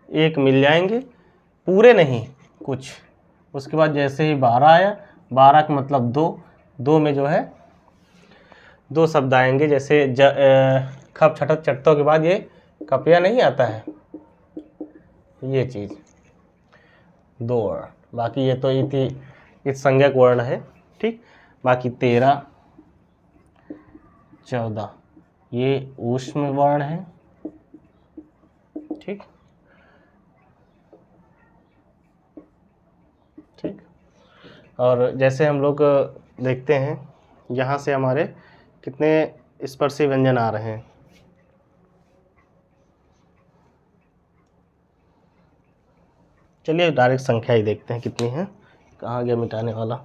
1 मिल जाएंगे, पूरे नहीं कुछ। उसके बाद जैसे ही 12 आया, 12 का मतलब 2, 2 में जो है 2 शब्द आएंगे, जैसे खप छटक चटतों के बाद ये कपिया नहीं आता है, ये चीज़ 2 वर्ण। बाकी ये तो इति संज्ञक वर्ण है, ठीक। बाकी 13 14 ये ऊष्म वर्ण है, ठीक ठीक। और जैसे हम लोग देखते हैं, यहाँ से हमारे कितने स्पर्शी व्यंजन आ रहे हैं। चलिए डायरेक्ट संख्या ही देखते हैं कितनी है। कहाँ गया मिटाने वाला।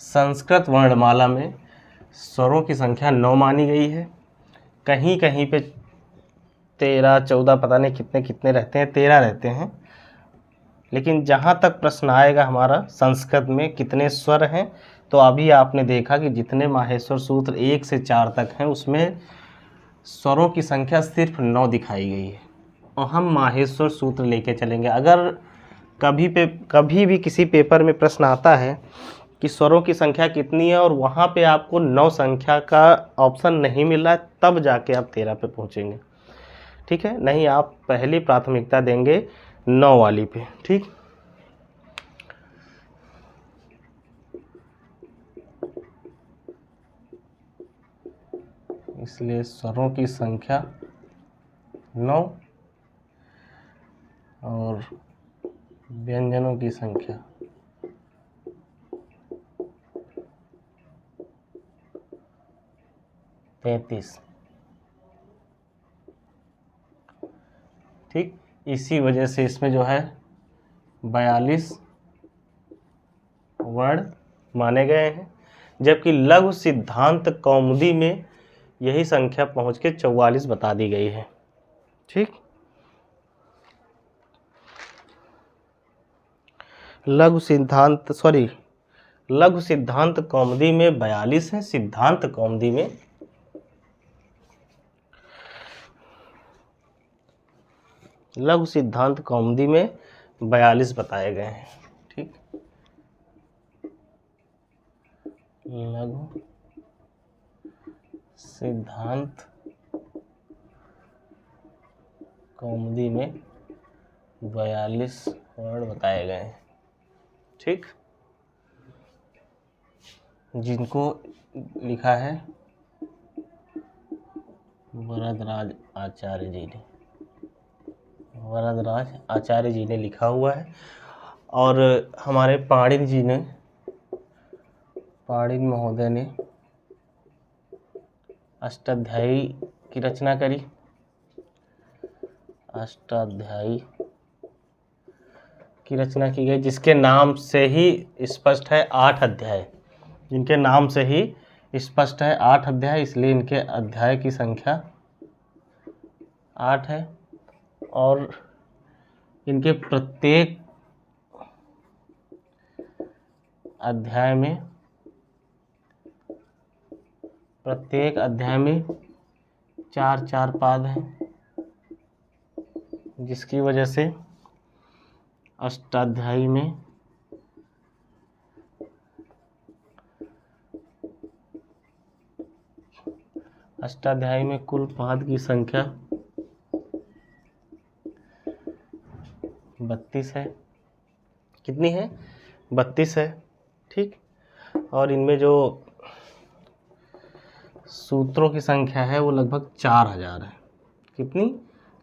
संस्कृत वर्णमाला में स्वरों की संख्या 9 मानी गई है। कहीं कहीं पे 13 14 पता नहीं कितने कितने रहते हैं, 13 रहते हैं। लेकिन जहाँ तक प्रश्न आएगा हमारा संस्कृत में कितने स्वर हैं, तो अभी आपने देखा कि जितने माहेश्वर सूत्र 1 से 4 तक हैं उसमें स्वरों की संख्या सिर्फ 9 दिखाई गई है। और हम माहेश्वर सूत्र लेके चलेंगे। अगर कभी भी किसी पेपर में प्रश्न आता है कि स्वरों की संख्या कितनी है और वहाँ पे आपको 9 संख्या का ऑप्शन नहीं मिल रहा है, तब जाके आप 13 पे पहुँचेंगे, ठीक है। नहीं, आप पहली प्राथमिकता देंगे 9 वाली पे, ठीक। इसलिए स्वरों की संख्या 9 और व्यंजनों की संख्या 33, ठीक। इसी वजह से इसमें जो है 42 वर्ण माने गए हैं, जबकि लघु सिद्धांत कौमुदी में यही संख्या पहुंच के 44 बता दी गई है, ठीक। लघु सिद्धांत कौमुदी में 42 है, सिद्धांत कौमुदी में लघु सिद्धांत कौमुदी में 42 बताए गए हैं, ठीक। लघु सिद्धांत कौमुदी में 42 वर्ण बताए गए हैं, ठीक। जिनको लिखा है वरदराज आचार्य जी ने, वरदराज आचार्य जी ने लिखा हुआ है। और हमारे पाणिनि महोदय ने अष्टाध्यायी की रचना करी। अष्टाध्यायी की रचना की गई, जिसके नाम से ही स्पष्ट है 8 अध्याय। जिनके नाम से ही स्पष्ट है 8 अध्याय, इसलिए इनके अध्याय की संख्या 8 है। और इनके प्रत्येक अध्याय में 4-4 पाद हैं, जिसकी वजह से अष्टाध्यायी में कुल पाद की संख्या 32 है। कितनी है? 32 है। ठीक। और इनमें जो सूत्रों की संख्या है वो लगभग 4000 है। कितनी?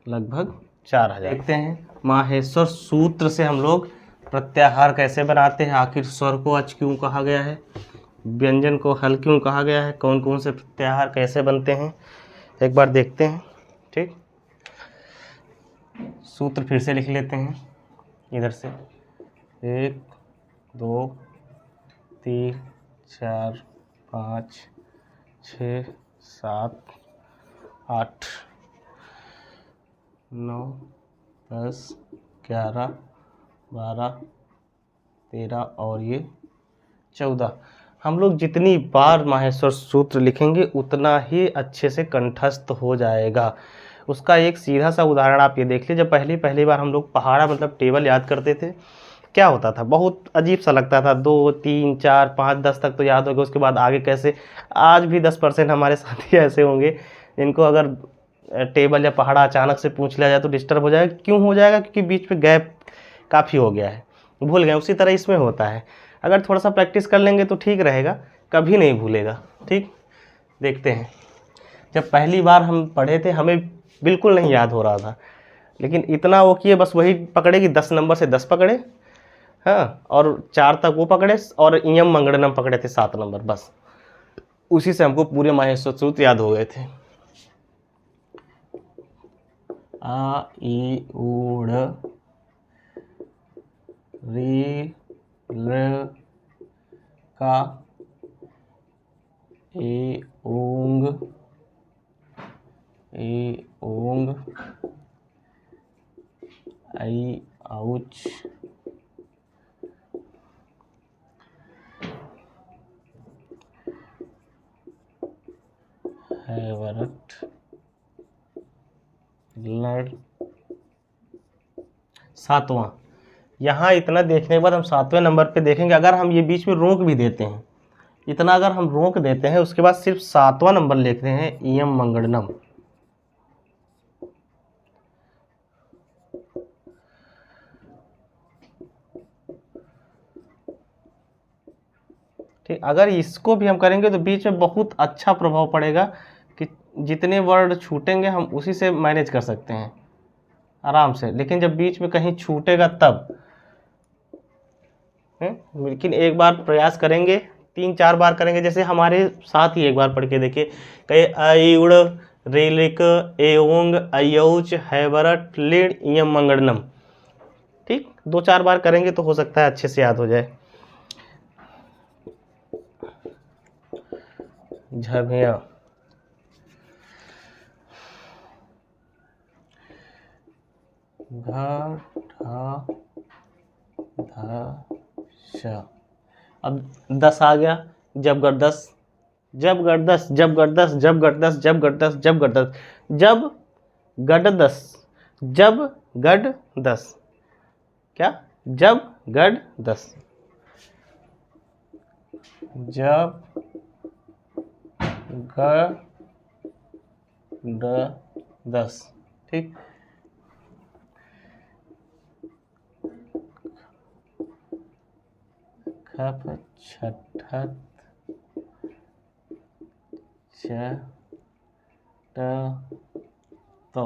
लगभग 4000। देखते हैं माहेश्वर सूत्र से हम लोग प्रत्याहार कैसे बनाते हैं। आखिर स्वर को अच क्यों कहा गया है, व्यंजन को हल क्यों कहा गया है, कौन कौन से प्रत्याहार कैसे बनते हैं, एक बार देखते हैं। ठीक, सूत्र फिर से लिख लेते हैं इधर से। 1 2 3 4 5 6 7 8 9 10 11 12 13 और ये 14। हम लोग जितनी बार माहेश्वर सूत्र लिखेंगे उतना ही अच्छे से कंठस्थ हो जाएगा। उसका एक सीधा सा उदाहरण आप ये देख लीजिए। जब पहली बार हम लोग पहाड़ा मतलब टेबल याद करते थे, क्या होता था, बहुत अजीब सा लगता था। 2 3 4 5 10 तक तो याद हो गया, उसके बाद आगे कैसे। आज भी 10% हमारे साथी ऐसे होंगे जिनको अगर टेबल या पहाड़ा अचानक से पूछ लिया जाए तो डिस्टर्ब हो जाएगा। क्यों हो जाएगा? क्योंकि बीच में गैप काफ़ी हो गया है, भूल गए। उसी तरह इसमें होता है, अगर थोड़ा सा प्रैक्टिस कर लेंगे तो ठीक रहेगा, कभी नहीं भूलेगा। ठीक, देखते हैं। जब पहली बार हम पढ़े थे हमें बिल्कुल नहीं याद हो रहा था, लेकिन इतना वो किए, बस वही पकड़े कि 10 नंबर से 10 पकड़े, हाँ, और 4 तक वो पकड़े, और इयम मंगड़नम पकड़े थे 7 नंबर, बस उसी से हमको पूरे माहेश्वर सूत्र याद हो गए थे। आ ई ऊड़ री र का ए ओंग आई औच हैवरट लड़। 7वां। यहाँ इतना देखने के बाद हम 7वें नंबर पे देखेंगे। अगर हम ये बीच में रोक भी देते हैं, इतना अगर हम रोक देते हैं, उसके बाद सिर्फ 7वां नंबर लिखते हैं, इयम मंगड़नम। ठीक, अगर इसको भी हम करेंगे तो बीच में बहुत अच्छा प्रभाव पड़ेगा कि जितने वर्ड छूटेंगे हम उसी से मैनेज कर सकते हैं आराम से। लेकिन जब बीच में कहीं छूटेगा तब लेकिन एक बार प्रयास करेंगे, 3-4 बार करेंगे। जैसे हमारे साथ ही एक बार पढ़ के देखिए, कहे अयुड़ रेलिक एओंग अयौच हैवरट लीड इयम मंगड़नम। ठीक, 2-4 बार करेंगे तो हो सकता है अच्छे से याद हो जाए। झभिया घ ढ ध श। अब 10 आ गया। जब गढ़ 10, जब गढ़ 10, जब गढ़ 10, जब गढ़ 10, जब गढ़ 10, जब गढ़ 10, जब गढ़ 10, जब गढ़ 10। क्या? जब गढ़ 10, जब गढ़ 10। ठीक, खप छठत च तो।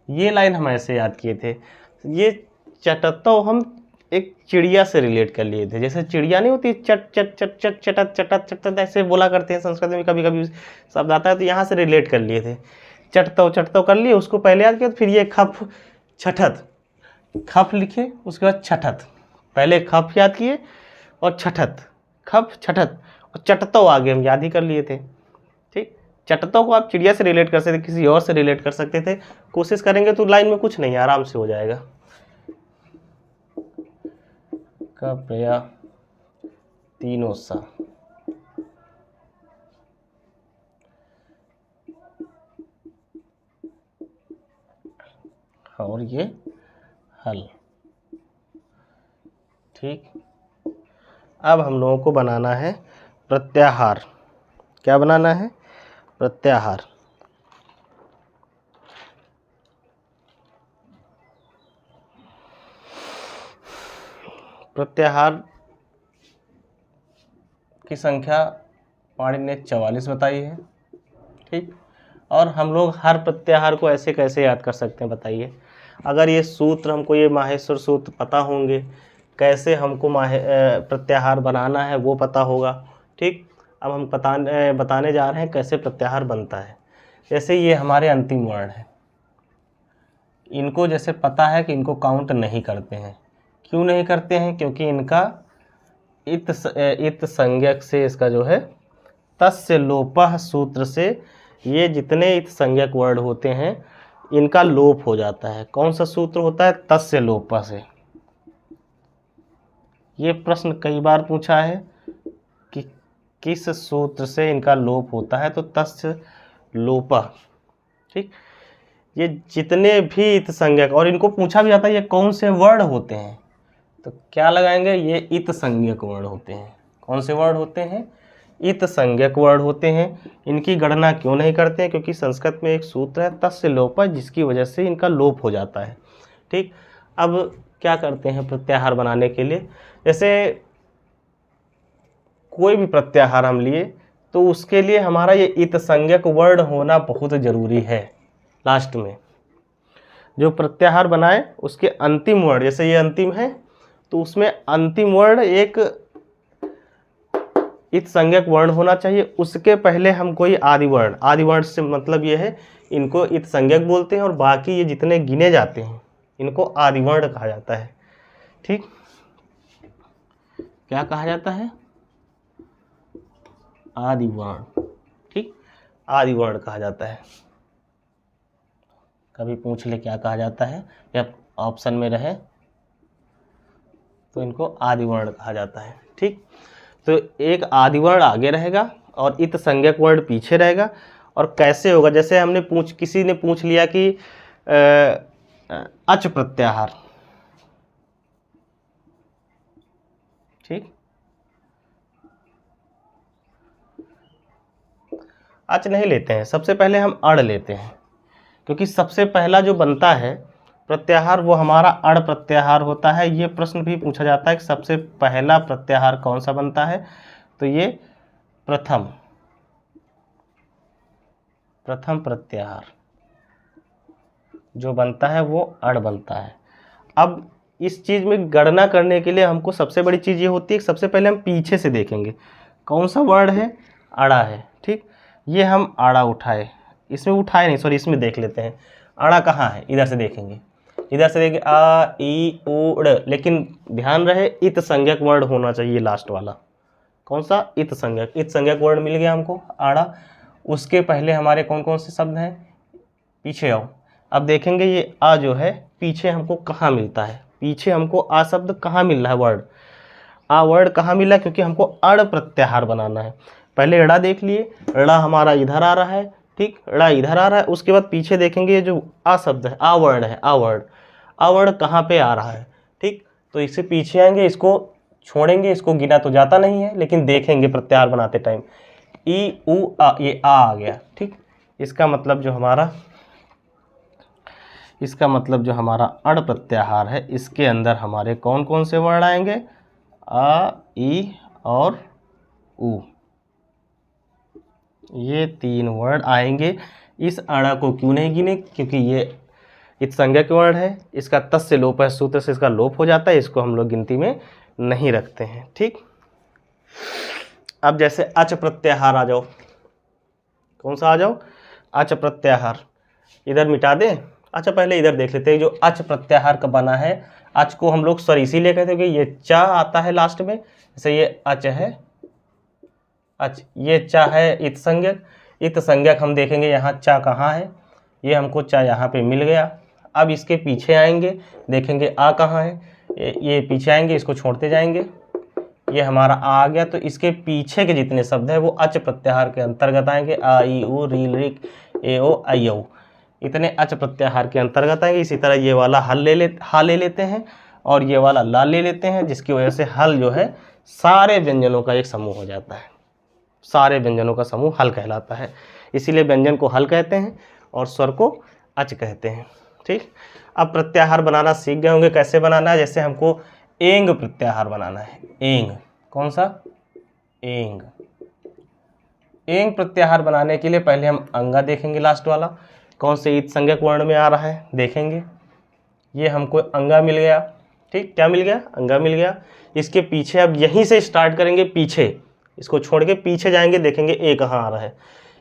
ये लाइन हम ऐसे याद किए थे। ये चटतो हम एक चिड़िया से रिलेट कर लिए थे। जैसे चिड़िया नहीं होती, चट चट चट चट चटत चटत चटत ऐसे बोला करते हैं, संस्कृत में कभी कभी शब्द आता है, तो यहाँ से रिलेट कर लिए थे। चटतो कर लिए, उसको पहले याद किया, तो फिर ये खफ छठत, खफ लिखे उसके बाद छठत, पहले खफ याद किए और छठत, खफ छठत और चटतो आगे हम याद ही कर लिए थे। ठीक, चटतो को आप चिड़िया से रिलेट कर सकते थे, किसी और से रिलेट कर सकते थे। कोशिश करेंगे तो लाइन में कुछ नहीं, आराम से हो जाएगा। कप्रया तीनों सा, और ये हल। ठीक, अब हम लोगों को बनाना है प्रत्याहार। क्या बनाना है? प्रत्याहार। प्रत्याहार की संख्या पाणिनि ने 44 बताई है। ठीक, और हम लोग हर प्रत्याहार को ऐसे कैसे याद कर सकते हैं बताइए? अगर ये सूत्र हमको, ये माहेश्वर सूत्र पता होंगे, कैसे हमको प्रत्याहार बनाना है वो पता होगा। ठीक, अब हम बताने जा रहे हैं कैसे प्रत्याहार बनता है। जैसे ये हमारे अंतिम वर्ण है, इनको जैसे पता है कि इनको काउंट नहीं करते हैं। क्यों नहीं करते हैं? क्योंकि इनका इत संज्ञक से, इसका जो है तस्य लोपः सूत्र से, ये जितने इत संज्ञक वर्ड होते हैं इनका लोप हो जाता है। कौन सा सूत्र होता है? तस्य लोपः से। ये प्रश्न कई बार पूछा है कि किस सूत्र से इनका लोप होता है, तो तस्य लोपः। ठीक, ये जितने भी इत संज्ञक, और इनको पूछा भी जाता है ये कौन से वर्ण होते हैं, तो क्या लगाएंगे? ये इत संज्ञक वर्ण होते हैं। कौन से वर्ण होते हैं? इत संज्ञक वर्ण होते हैं। इनकी गणना क्यों नहीं करते हैं? क्योंकि संस्कृत में एक सूत्र है तस्य लोपः, जिसकी वजह से इनका लोप हो जाता है। ठीक, अब क्या करते हैं प्रत्याहार बनाने के लिए? जैसे कोई भी प्रत्याहार हम लिए तो उसके लिए हमारा ये इत संज्ञक वर्ण होना बहुत जरूरी है। लास्ट में जो प्रत्याहार बनाए उसके अंतिम वर्ण, जैसे ये अंतिम है तो उसमें अंतिम वर्ण एक इत संज्ञक वर्ण होना चाहिए। उसके पहले हम कोई आदि वर्ण, आदि वर्ण से मतलब ये है इनको इत संज्ञक बोलते हैं, और बाकी ये जितने गिने जाते हैं इनको आदि वर्ण कहा जाता है। ठीक, क्या कहा जाता है? आदि वर्ण। ठीक, आदि वर्ण कहा जाता है। कभी पूछ ले क्या कहा जाता है, या ऑप्शन में रहे तो इनको आदि वर्ण कहा जाता है। ठीक, तो एक आदि वर्ण आगे रहेगा और इत संज्ञक वर्ण पीछे रहेगा। और कैसे होगा? जैसे हमने किसी ने पूछ लिया कि अच प्रत्याहार। ठीक, अच नहीं लेते हैं, सबसे पहले हम अड़ लेते हैं, क्योंकि सबसे पहला जो बनता है प्रत्याहार वो हमारा अड़ प्रत्याहार होता है। ये प्रश्न भी पूछा जाता है कि सबसे पहला प्रत्याहार कौन सा बनता है, तो ये प्रथम प्रत्याहार जो बनता है वो अड़ बनता है। अब इस चीज़ में गणना करने के लिए हमको सबसे बड़ी चीज़ ये होती है कि सबसे पहले हम पीछे से देखेंगे कौन सा वर्ड है, अड़ा है। ठीक, ये हम आड़ा उठाए, इसमें उठाए नहीं, सॉरी इसमें देख लेते हैं आड़ा कहाँ है। इधर से देखेंगे, इधर से देखेंगे आ ई उ ड़, लेकिन ध्यान रहे इत संज्ञक वर्ण होना चाहिए लास्ट वाला। कौन सा? इत संज्ञक। इत संज्ञक वर्ण मिल गया हमको आड़ा। उसके पहले हमारे कौन कौन से शब्द हैं? पीछे आओ। अब देखेंगे ये आ जो है पीछे हमको कहाँ मिलता है, पीछे हमको आ शब्द कहाँ मिल रहा है, वर्ड आ वर्ड कहाँ मिला है? क्योंकि हमको अड़ प्रत्याहार बनाना है। पहले ड़ा देख लिए, ड़ा हमारा इधर आ रहा है। ठीक, ड़ा इधर आ रहा है। उसके बाद पीछे देखेंगे ये जो आ शब्द है, आ वर्ड है, आ वर्ड कहाँ पे आ रहा है। ठीक, तो इससे पीछे आएंगे, इसको छोड़ेंगे, इसको गिना तो जाता नहीं है लेकिन देखेंगे प्रत्याहार बनाते टाइम ई उ आ, ये आ गया। ठीक, इसका मतलब जो हमारा अड़ प्रत्याहार है इसके अंदर हमारे कौन कौन से वर्ण आएंगे? आ ई और उ, ये तीन वर्ण आएंगे। इस अड़ा को क्यों नहीं गिने? क्योंकि ये इत संज्ञक वर्ण है, इसका तस् से लोप है, सूत्र से इसका लोप हो जाता है, इसको हम लोग गिनती में नहीं रखते हैं। ठीक, अब जैसे अच प्रत्याहार आ जाओ, कौन सा आ जाओ, अच प्रत्याहार, इधर मिटा दें। अच्छा पहले इधर देख लेते हैं, जो अच प्रत्याहार का बना है, अच को हम लोग सर इसीलिए कहते हैं कि ये चा आता है लास्ट में, जैसे ये अच है, अच, ये चा है इत संज्ञक, इत संज्ञक हम देखेंगे यहाँ चा कहाँ है, ये हमको चा यहाँ पे मिल गया। अब इसके पीछे आएंगे, देखेंगे आ कहाँ है, ये पीछे आएंगे, इसको छोड़ते जाएंगे, ये हमारा आ गया। तो इसके पीछे के जितने शब्द हैं वो अच प्रत्याहार के अंतर्गत आएंगे, आ ई उ री रिक ए ओ आई औ, इतने अच प्रत्याहार के अंतर्गत आएंगे। इसी तरह ये वाला हा ले लेते हैं और ये वाला ला ले लेते हैं, जिसकी वजह से हल जो है सारे व्यंजनों का एक समूह हो जाता है, सारे व्यंजनों का समूह हल कहलाता है। इसीलिए व्यंजन को हल कहते हैं और स्वर को अच कहते हैं। ठीक, अब प्रत्याहार बनाना सीख गए होंगे कैसे बनाना है। जैसे हमको एंग प्रत्याहार बनाना है, एंग, कौन सा, एंग। एंग प्रत्याहार बनाने के लिए पहले हम अंगा देखेंगे, लास्ट वाला कौन से इत संज्ञक वर्ण में आ रहा है देखेंगे, ये हमको अंगा मिल गया। ठीक, क्या मिल गया, अंगा मिल गया। इसके पीछे अब यहीं से स्टार्ट करेंगे, पीछे इसको छोड़ के पीछे जाएंगे, देखेंगे ए कहाँ आ रहा है,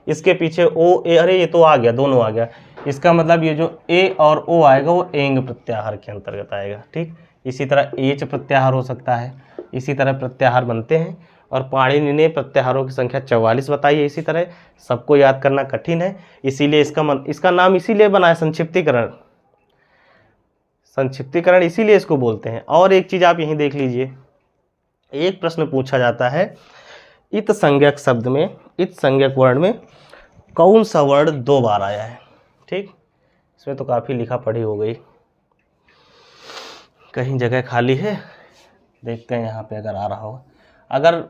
इसके पीछे ओ ए, अरे ये तो आ गया, दोनों आ गया। इसका मतलब ये जो ए और ओ आएगा वो एंग प्रत्याहार के अंतर्गत आएगा। ठीक, इसी तरह एच प्रत्याहार हो सकता है, इसी तरह प्रत्याहार बनते हैं। और पाणिनि ने प्रत्याहारों की संख्या 44 बताई है। इसी तरह सबको याद करना कठिन है, इसीलिए इसका नाम इसीलिए बना है संक्षिप्तीकरण, संक्षिप्तीकरण इसीलिए इसको बोलते हैं। और एक चीज़ आप यहीं देख लीजिए, एक प्रश्न पूछा जाता है, इत संज्ञक शब्द में, इत संज्ञक वर्ण में कौन सा वर्ण 2 बार आया है। ठीक, इसमें तो काफ़ी लिखा पढ़ी हो गई, कहीं जगह खाली है, देखते हैं यहाँ पे अगर आ रहा होगा। अगर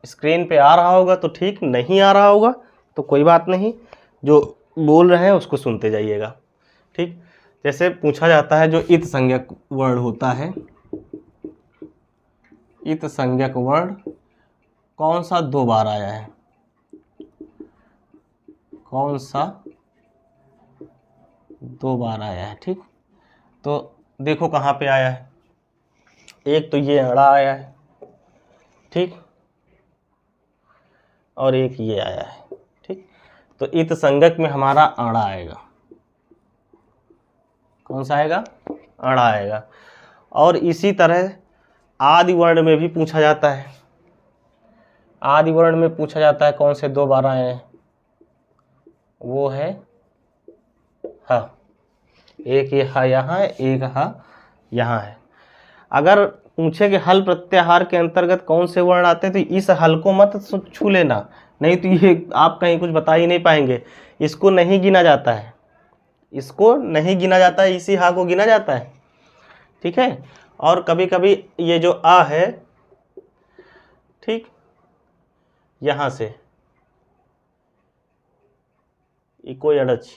स्क्रीन पे आ रहा होगा तो ठीक, नहीं आ रहा होगा तो कोई बात नहीं, जो बोल रहे हैं उसको सुनते जाइएगा। ठीक, जैसे पूछा जाता है जो इत संज्ञक वर्ण होता है, इत संज्ञक वर्ण कौन सा 2 बार आया है, कौन सा 2 बार आया है। ठीक, तो देखो कहाँ पे आया है, एक तो ये अड़ा आया है, ठीक, और एक ये आया है। ठीक, तो इत संज्ञक में हमारा अड़ा आएगा, कौन सा आएगा, अड़ा आएगा। और इसी तरह आदि वर्ण में भी पूछा जाता है, आदि वर्ण में पूछा जाता है कौन से 2 बार आए हैं, वो है ह, एक ये हा यहाँ है, एक हा यहाँ है। अगर पूछे कि हल प्रत्याहार के अंतर्गत कौन से वर्ण आते हैं तो इस हल को मत छू लेना, नहीं तो ये आप कहीं कुछ बता ही नहीं पाएंगे। इसको नहीं गिना जाता है, इसको नहीं गिना जाता है, इसी हा को गिना जाता है। ठीक है, और कभी कभी ये जो आ है, ठीक, यहाँ से कोई अड़च,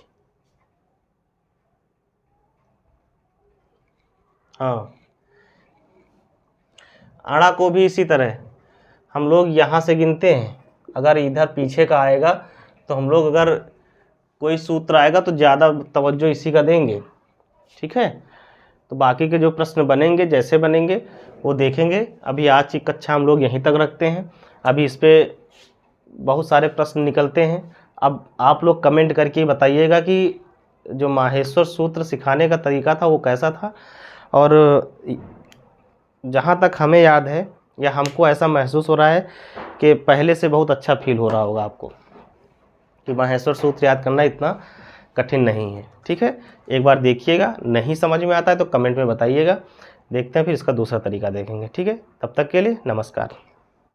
हाँ, आड़ा को भी इसी तरह हम लोग यहाँ से गिनते हैं। अगर इधर पीछे का आएगा तो हम लोग, अगर कोई सूत्र आएगा तो ज़्यादा तवज्जो इसी का देंगे। ठीक है, तो बाकी के जो प्रश्न बनेंगे जैसे बनेंगे वो देखेंगे। अभी आज की कक्षा हम लोग यहीं तक रखते हैं, अभी इस पर बहुत सारे प्रश्न निकलते हैं। अब आप लोग कमेंट करके बताइएगा कि जो माहेश्वर सूत्र सिखाने का तरीका था वो कैसा था, और जहाँ तक हमें याद है या हमको ऐसा महसूस हो रहा है कि पहले से बहुत अच्छा फील हो रहा होगा आपको कि माहेश्वर सूत्र याद करना इतना कठिन नहीं है। ठीक है, एक बार देखिएगा, नहीं समझ में आता है तो कमेंट में बताइएगा, देखते हैं फिर इसका दूसरा तरीका देखेंगे। ठीक है, तब तक के लिए नमस्कार।